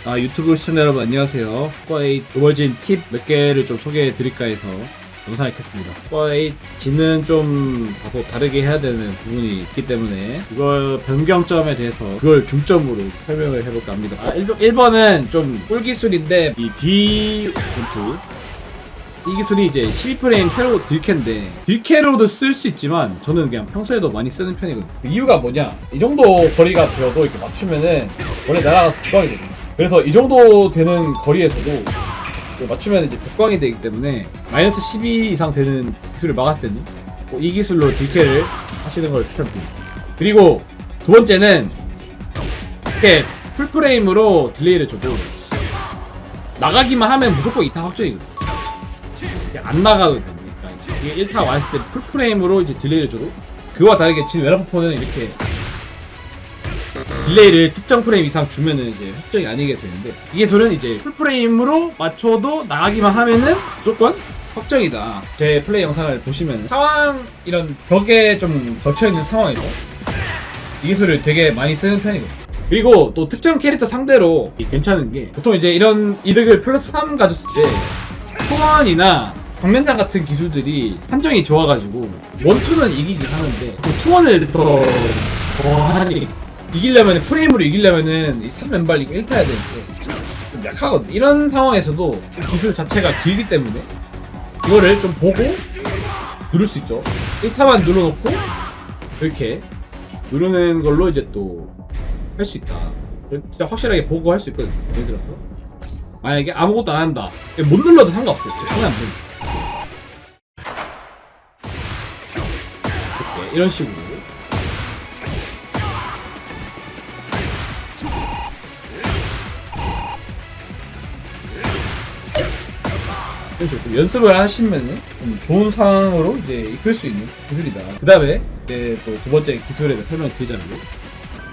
유튜브 시청자 여러분 안녕하세요. 슈퍼8 오버진 팁 몇 개를 좀 소개해 드릴까 해서 영상을 켰습니다. 슈퍼8 G는 좀 다소 다르게 해야 되는 부분이 있기 때문에 이걸 변경점에 대해서 그걸 중점으로 설명을 해볼까 합니다. 1번은 좀 꿀기술인데 이 D 본트 이 기술이 이제 12프레임 새로 딜캐인데 딜캐로도 쓸 수 있지만 저는 그냥 평소에도 많이 쓰는 편이거든요. 그 이유가 뭐냐, 이 정도 거리가 되어도 이렇게 맞추면은 원래 날아가서 벽광이 되거든요. 그래서 이 정도 되는 거리에서도 맞추면 이제 벽광이 되기 때문에 마이너스 12 이상 되는 기술을 막았을 때는 이 기술로 딜캐를 하시는 걸 추천드립니다. 그리고 두 번째는 이렇게 풀프레임으로 딜레이를 줘도 나가기만 하면 무조건 2타 확정이거든요. 안 나가도 됩니다. 이게 1타 왔을 때 풀프레임으로 이제 딜레이를 줘도 그거와 다르게 진 웨라퍼포는 이렇게 딜레이를 특정 프레임 이상 주면은 이제 확정이 아니게 되는데, 이 기술은 이제 풀프레임으로 맞춰도 나가기만 하면은 무조건 확정이다. 제 플레이 영상을 보시면 상황, 이런 벽에 좀 겹쳐있는 상황에서 이 기술을 되게 많이 쓰는 편이거든요. 그리고 또 특정 캐릭터 상대로 괜찮은 게, 보통 이제 이런 이득을 플러스 3 가졌을 때 투원이나 정면장 같은 기술들이 한정이 좋아가지고 원투는 이기긴 하는데 투원을 더 하니 이기려면, 프레임으로 이기려면은 3왼발 이거 1타야 되는데 좀 약하거든. 이런 상황에서도 기술 자체가 길기 때문에 이거를 좀 보고 누를 수 있죠. 1타만 눌러놓고 이렇게 누르는 걸로 이제 또 할 수 있다. 진짜 확실하게 보고 할 수 있거든요. 예를 들어서 만약에 아무것도 안 한다, 못 눌러도 상관없어요. 그냥 안 됩니다. 이렇게 이런 식으로 좀 연습을 하시면은 좀 좋은 상황으로 이제 이끌 수 있는 기술이다. 그 다음에 이제 또 두 번째 기술에 대해 설명을 드리자면,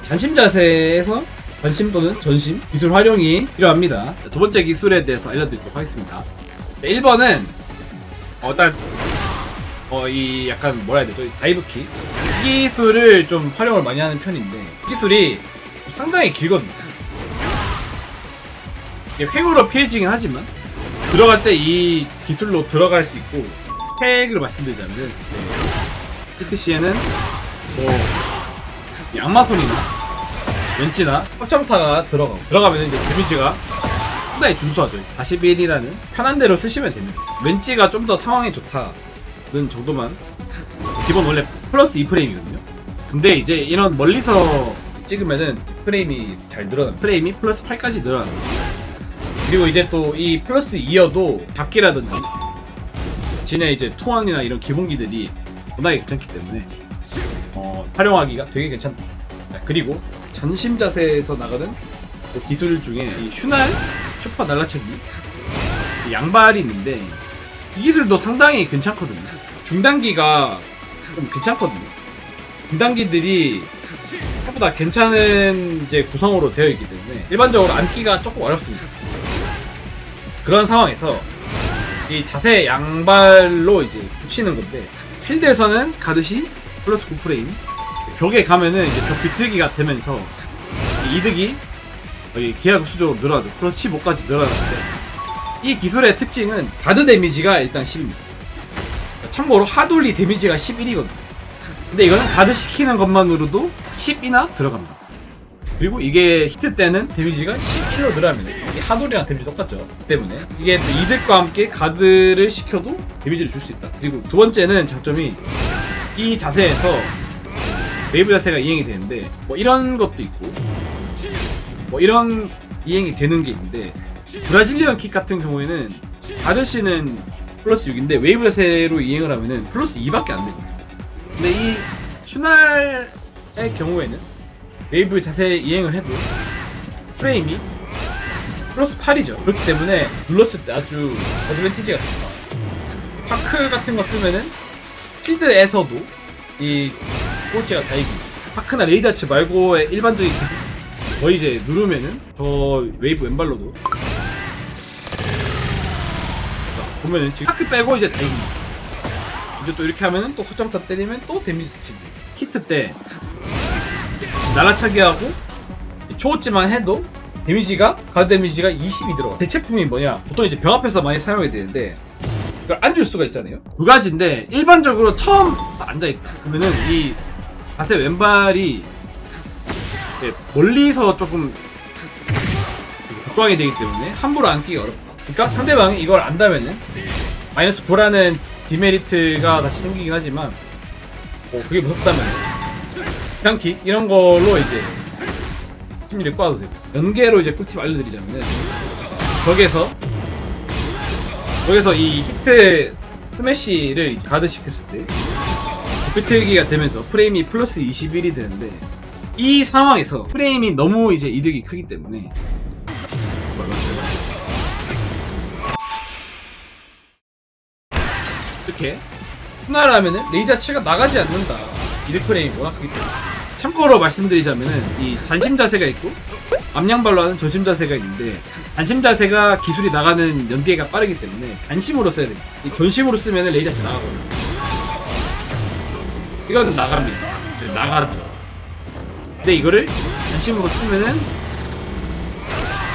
전심 자세에서 관심 또는 전심 기술 활용이 필요합니다. 두 번째 기술에 대해서 알려드리도록 하겠습니다. 1번은 일단 이 약간 뭐라 해야 되죠? 다이브킥, 이 기술을 좀 활용을 많이 하는 편인데, 이 기술이 상당히 길거든요. 이게 횡으로 피해지긴 하지만 들어갈 때 이 기술로 들어갈 수 있고, 스펙을 말씀드리자면 PTC에는 뭐 양마손이나 왼치나 확정타가 들어가면 이제 데미지가 상당히 준수하죠. 41이라는 편한 대로 쓰시면 됩니다. 왼치가 좀 더 상황이 좋다는 정도만, 기본 원래 플러스 2프레임이거든요. 근데 이제 이런 멀리서 찍으면은 프레임이 잘 늘어납니다. 프레임이 플러스 8까지 늘어납니다. 그리고 이제 또 이 플러스 2여도 잡기라든지 진의 이제 투원이나 이런 기본기들이 워낙에 괜찮기 때문에 활용하기가 되게 괜찮다. 그리고 전심 자세에서 나가는 그 기술 중에 이 슈날 슈퍼 날라차기 양발이 있는데, 이 기술도 상당히 괜찮거든요. 중단기가 좀 괜찮거든요. 중단기들이 생각보다 괜찮은 이제 구성으로 되어 있기 때문에 일반적으로 앉기가 조금 어렵습니다. 그런 상황에서 이 자세 양발로 이제 붙이는 건데, 필드에서는 가듯이 플러스 9프레임, 벽에 가면은 이제 벽 비틀기가 되면서 이득이 기하급수적으로 늘어나죠. 플러스 15까지 늘어나는데, 이 기술의 특징은 가드 데미지가 일단 10입니다. 참고로 하돌리 데미지가 11이거든요. 근데 이거는 가드 시키는 것만으로도 10이나 들어갑니다. 그리고 이게 히트 때는 데미지가 11로 늘어납니다. 이게 하돌이랑 데미지 똑같죠. 그 때문에 이게 또 이득과 함께 가드를 시켜도 데미지를 줄 수 있다. 그리고 두 번째는 장점이, 이 자세에서 웨이브 자세가 이행이 되는데, 뭐 이런 것도 있고 뭐 이런 이행이 되는 게 있는데, 브라질리언 킥 같은 경우에는 가드시는 플러스 6인데 웨이브 자세로 이행을 하면은 플러스 2밖에 안 되거든요. 근데 이 슈날의 경우에는 웨이브 자세 이행을 해도 프레임이 플러스 8이죠. 그렇기 때문에 눌렀을 때 아주 어드밴티지가 좋다. 파크 같은 거 쓰면은 필드에서도 이 꼬치가 다 이깁니다. 파크나 레이다치 말고의 일반적인 거의 이제 누르면은 저 웨이브 왼발로도 보면은 지금 파크 빼고 이제 다 이깁니다. 이제 또 이렇게 하면은 또 확정타 때리면 또 데미지 스치고, 히트 때 날아차기하고 초호찌만 해도 데미지가 가드 데미지가 20이 들어가. 대체품이 뭐냐? 보통 이제 병 앞에서 많이 사용이 되는데 이걸 안 줄 수가 있잖아요. 두 가지인데 일반적으로 처음 앉아있다 그러면은 이 자세 왼발이 멀리서 조금 격광이 되기 때문에 함부로 앉기가 어렵다. 그러니까 상대방이 이걸 안다면은 마이너스 9라는 디메리트가 다시 생기긴 하지만 그게 무섭다면 그냥킥 이런 걸로 이제 심리를 꽈도 되고, 연계로 이제 꿀팁 알려드리자면은 거기서 이 히트 스매시를 가드 시켰을 때 비틀기가 되면서 프레임이 플러스 21이 되는데, 이 상황에서 프레임이 너무 이제 이득이 크기 때문에 이렇게 순화를 하면은 레이저 자체가 나가지 않는다. 이득 프레임이 워낙 크기 때문에. 참고로 말씀드리자면은 이 잔심 자세가 있고 암양발로 하는 전심 자세가 있는데, 단심 자세가 기술이 나가는 연계가 빠르기 때문에 단심으로 써야 됩니다. 이 전심으로 쓰면은 레이저 자체 나가거든요. 이거는 나갑니다. 나가죠. 근데 이거를 단심으로 쓰면은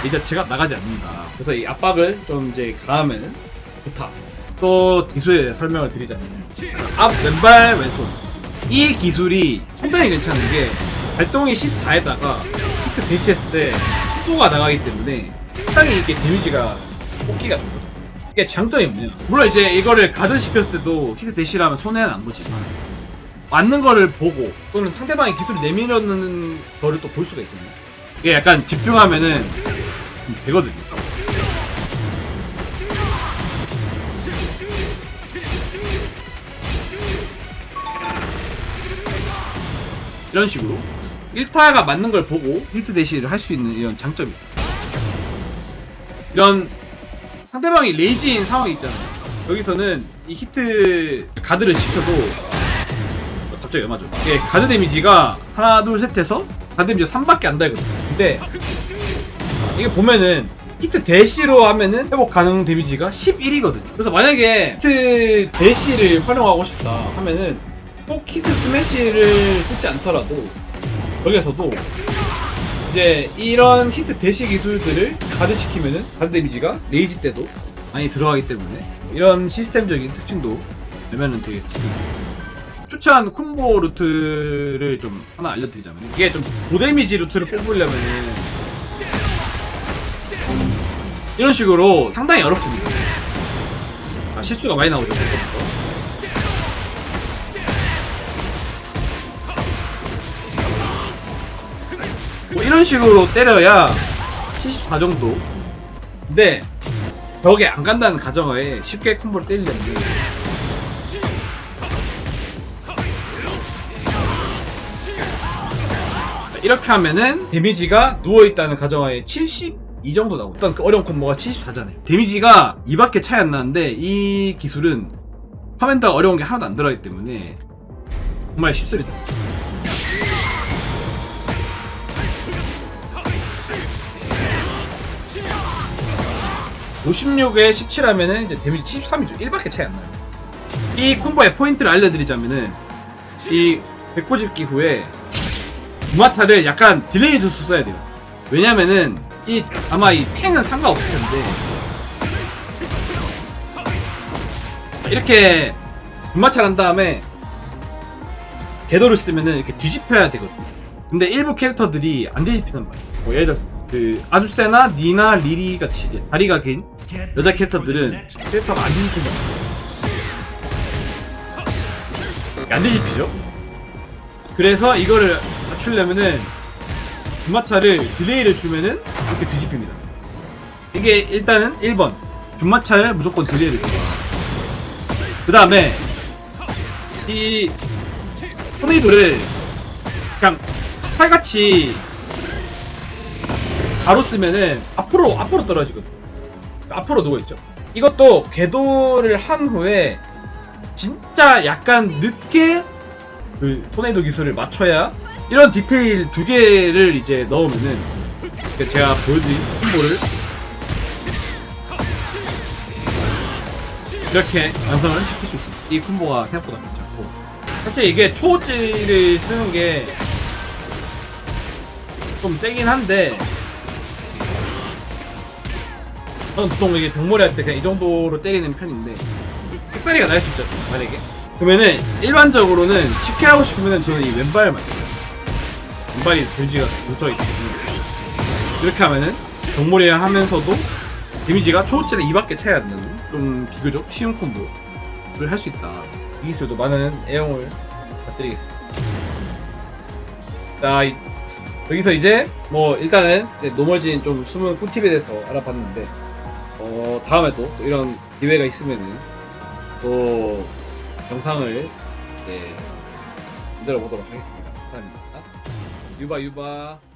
레이저 자체가 나가지 않는다. 그래서 이 압박을 좀 이제 가하면은 좋다. 또 기술에 설명을 드리자면 앞 왼발 왼손, 이 기술이 상당히 괜찮은 게 발동이 14에다가 히트 대시했을 때 속도가 나가기 때문에 상당히 이게 데미지가 뽑기가 좋거든요. 이게 장점이 뭐냐, 물론 이제 이거를 가드 시켰을 때도 히트 대시라면 손해는 안 보지만 맞는 거를 보고 또는 상대방이 기술을 내밀어놓는 거를 또 볼 수가 있거든요. 이게 약간 집중하면은 되거든요. 이런 식으로 1타가 맞는 걸 보고 히트 대시를 할 수 있는 이런 장점이 있다. 이런 상대방이 레이지인 상황이 있잖아요. 여기서는 이 히트 가드를 시켜도 갑자기 얼마죠? 이게 가드 데미지가 하나 둘 셋 해서 가드 데미지가 3밖에 안 달거든요. 근데 이게 보면은 히트 대시로 하면은 회복 가능 데미지가 11이거든요. 그래서 만약에 히트 대시를 활용하고 싶다 하면은 꼭 히트 스매시를 쓰지 않더라도 여기에서도 이제 이런 히트 대시 기술들을 가드시키면은 가드 데미지가 레이지 때도 많이 들어가기 때문에 이런 시스템적인 특징도 내면은 되겠죠. 추천 콤보 루트를 좀 하나 알려드리자면, 이게 좀 고데미지 루트를 뽑으려면은 이런 식으로 상당히 어렵습니다. 실수가 많이 나오죠. 뭐 이런 식으로 때려야 74 정도. 근데 벽에 안 간다는 가정하에 쉽게 콤보를 때리려면 이렇게 하면은 데미지가 누워있다는 가정하에 72 정도 나오고, 일단 그 어려운 콤보가 74잖아요. 데미지가 2밖에 차이 안 나는데 이 기술은 커맨더가 어려운 게 하나도 안 들어가기 때문에 정말 쉽습니다. 56에 17하면은 이제 데미지 73이죠. 1밖에 차이 안 나요. 이 콤보의 포인트를 알려드리자면은, 이 백포집기 후에 무마타를 약간 딜레이 줘서 써야 돼요. 왜냐면은 아마 이 팽은 상관없을 텐데 이렇게 무마차를 한 다음에 궤도를 쓰면은 이렇게 뒤집혀야 되거든요. 근데 일부 캐릭터들이 안 뒤집히는 거예요. 뭐 예를 들어서 그 아주세나 니나 리리 같이 이제 다리가 긴 여자 캐릭터들은 캐릭터가 안 뒤집히는 거예요. 안 뒤집히죠. 그래서 이거를 맞추려면은 준마차를 딜레이를 주면은 이렇게 뒤집힙니다. 이게 일단은 1번 준마차를 무조건 딜레이를 줘요. 그 다음에 이 토네이도를 그냥 칼같이 바로 쓰면은 앞으로 떨어지거든요. 앞으로 누워있죠. 이것도 궤도를 한 후에 진짜 약간 늦게 그 토네이도 기술을 맞춰야 이런 디테일 두 개를 이제 넣으면은 제가 보여드린 콤보를 이렇게 완성을 시킬 수 있습니다. 이 콤보가 생각보다 괜찮고, 사실 이게 초호찌를 쓰는 게 좀 세긴 한데 저는 보통 이게 덩몰이 할 때 그냥 이 정도로 때리는 편인데 흑사리가 날 수 있죠 만약에. 그러면은 일반적으로는 쉽게 하고 싶으면 저는 이 왼발만 왼발이 데미지가 뭉쳐있기 때문에 이렇게 하면은 덩몰이를 하면서도 데미지가 초호치랑 2밖에 차이 안 나는 좀 비교적 쉬운 콤보를 할 수 있다. 이 기술도 많은 애용을 부탁드리겠습니다. 자, 여기서 이제 뭐 일단은 이제 노멀진 좀 숨은 꿀팁에 대해서 알아봤는데 다음에 또 이런 기회가 있으면은 또 영상을 만들어 보도록 하겠습니다. 감사합니다. 유바.